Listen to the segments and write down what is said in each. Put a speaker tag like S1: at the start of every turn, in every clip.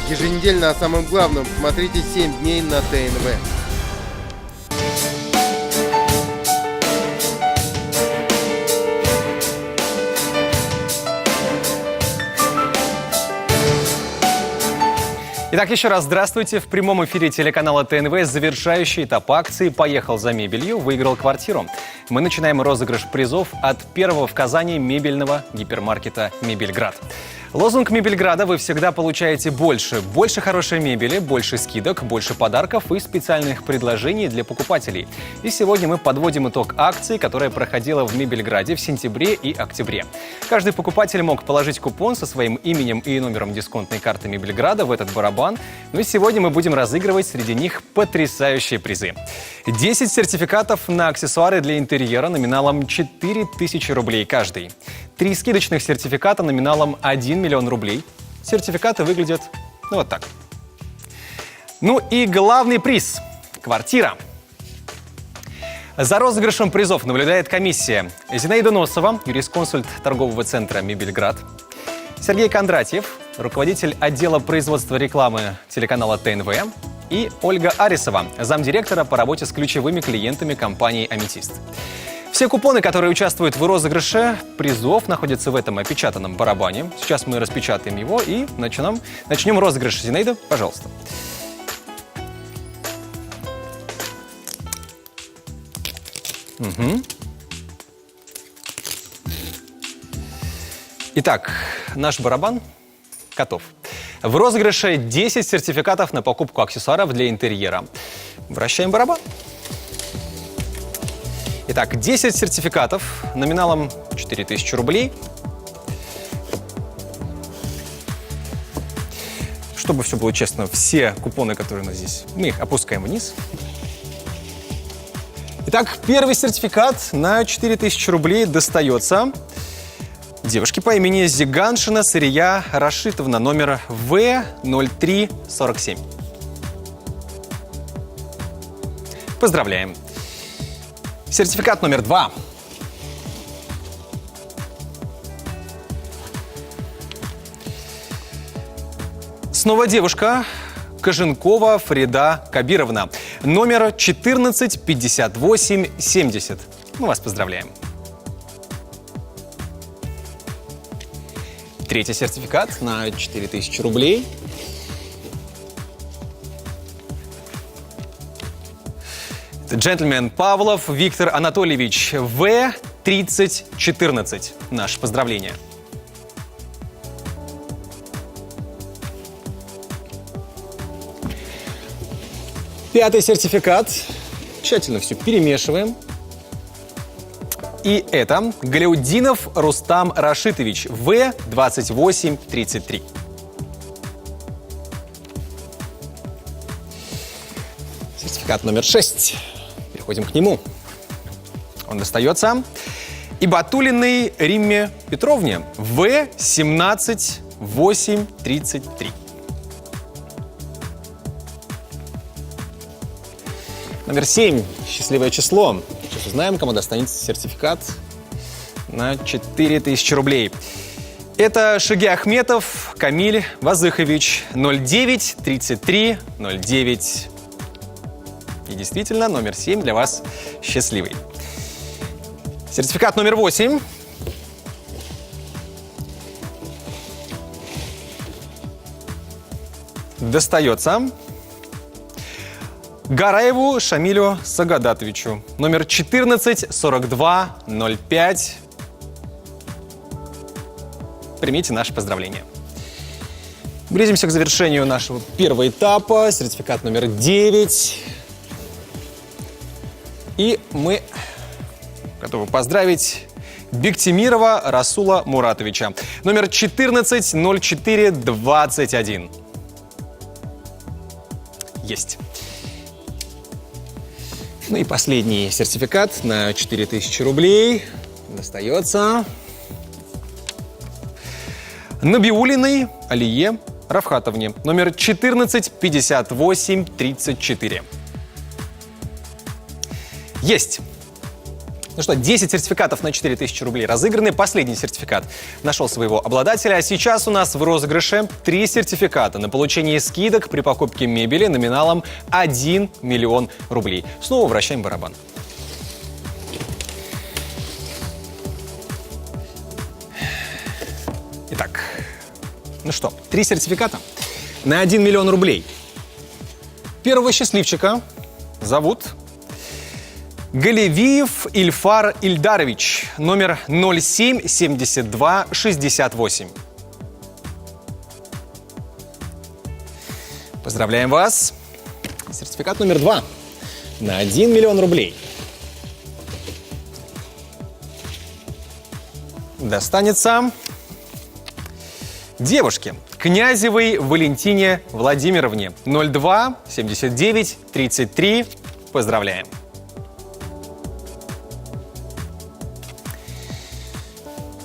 S1: Еженедельно о самом главном смотрите 7 дней на ТНВ.
S2: Итак, еще раз здравствуйте. В прямом эфире телеканала ТНВ завершающий этап акции «Поехал за мебелью, выиграл квартиру». Мы начинаем розыгрыш призов от первого в Казани мебельного гипермаркета «Мебельград». Лозунг «Мебельграда» вы всегда получаете больше. Больше хорошей мебели, больше скидок, больше подарков и специальных предложений для покупателей. И сегодня мы подводим итог акции, которая проходила в Мебельграде в сентябре и октябре. Каждый покупатель мог положить купон со своим именем и номером дисконтной карты Мебельграда в этот барабан. Ну и сегодня мы будем разыгрывать среди них потрясающие призы. 10 сертификатов на аксессуары для интерьера номиналом 4000 рублей каждый. 3 скидочных сертификата номиналом 1 миллион рублей. Сертификаты выглядят вот так. Ну и главный приз – квартира. За розыгрышем призов наблюдает комиссия. Зинаида Носова, юрисконсульт торгового центра «Мебельград». Сергей Кондратьев, руководитель отдела производства рекламы телеканала ТНВ. И Ольга Арисова, замдиректора по работе с ключевыми клиентами компании «Аметист». Все купоны, которые участвуют в розыгрыше призов, находятся в этом опечатанном барабане. Сейчас мы распечатаем его и начнем розыгрыш. Зинаида, пожалуйста. Угу. Итак, наш барабан готов. В розыгрыше 10 сертификатов на покупку аксессуаров для интерьера. Вращаем барабан. Итак, 10 сертификатов номиналом 4000 рублей. Чтобы все было честно, все купоны, которые у нас здесь, мы их опускаем вниз. Итак, первый сертификат на 4000 рублей достается девушке по имени Зиганшина Сырия Рашитовна, номер В0347. Поздравляем. Сертификат номер 2. Снова девушка. Коженкова Фрида Кабировна. Номер 145870. Мы вас поздравляем. Третий сертификат на 4000 рублей. Джентльмен Павлов Виктор Анатольевич, В3014. Наше поздравление. Пятый сертификат. Тщательно все перемешиваем. И это Галяудинов Рустам Рашитович, В2833. Сертификат номер 6. Переходим к нему. Он достается Ибатуллиной Римме Петровне, В17833. Номер 7. Счастливое число. Сейчас узнаем, кому достанется сертификат на 4000 рублей. Это Шаги Ахметов Камиль Вазыхович, 093309. И действительно, номер 7 для вас счастливый. Сертификат номер 8. Достается Гараеву Шамилю Сагадатовичу. Номер 144205. Примите наше поздравление. Близимся к завершению нашего первого этапа. Сертификат номер 9. И мы готовы поздравить Бектимирова Расула Муратовича. Номер 140421. Есть. Ну и последний сертификат на 4000 рублей достается Набиуллиной Алие Рафхатовне. Номер 145834. Есть. Ну что, 10 сертификатов на 4000 рублей разыграны. Последний сертификат нашел своего обладателя. А сейчас у нас в розыгрыше 3 сертификата на получение скидок при покупке мебели номиналом 1 миллион рублей. Снова вращаем барабан. Итак, ну что, 3 сертификата на 1 миллион рублей. Первого счастливчика зовут Галевиев Ильфар Ильдарович, номер 077268. Поздравляем вас. Сертификат номер 2 на 1 миллион рублей достанется девушке Князевой Валентине Владимировне, 02-79-33. Поздравляем.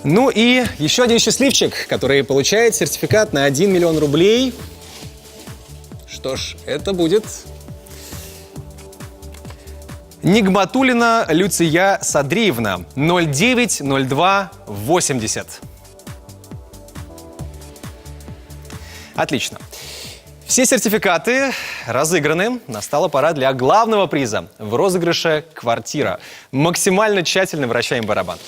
S2: Ну и еще один счастливчик, который получает сертификат на 1 миллион рублей. Что ж, это будет Нигматуллина Люция Садриевна, 09-02-80. Отлично. Все сертификаты разыграны. Настала пора для главного приза в розыгрыше «Квартира». Максимально тщательно вращаем барабан.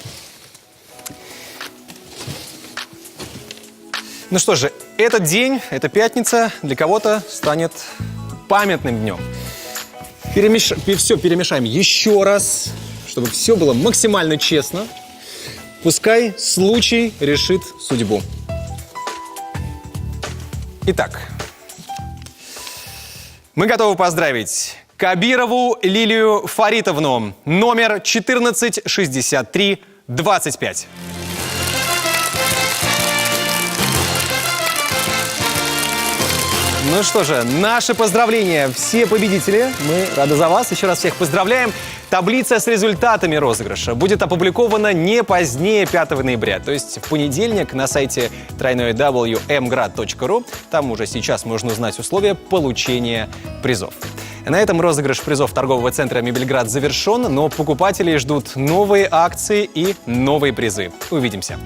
S2: Ну что же, этот день, эта пятница для кого-то станет памятным днем. Все перемешаем еще раз, чтобы все было максимально честно. Пускай случай решит судьбу. Итак, мы готовы поздравить Кабирову Лилию Фаритовну, номер 146325. Ну что же, наши поздравления. Все победители. Мы рады за вас. Еще раз всех поздравляем. Таблица с результатами розыгрыша будет опубликована не позднее 5 ноября, то есть в понедельник на сайте www.mgrad.ru. Там уже сейчас можно узнать условия получения призов. На этом розыгрыш призов торгового центра «Мебельград» завершен, но покупателей ждут новые акции и новые призы. Увидимся.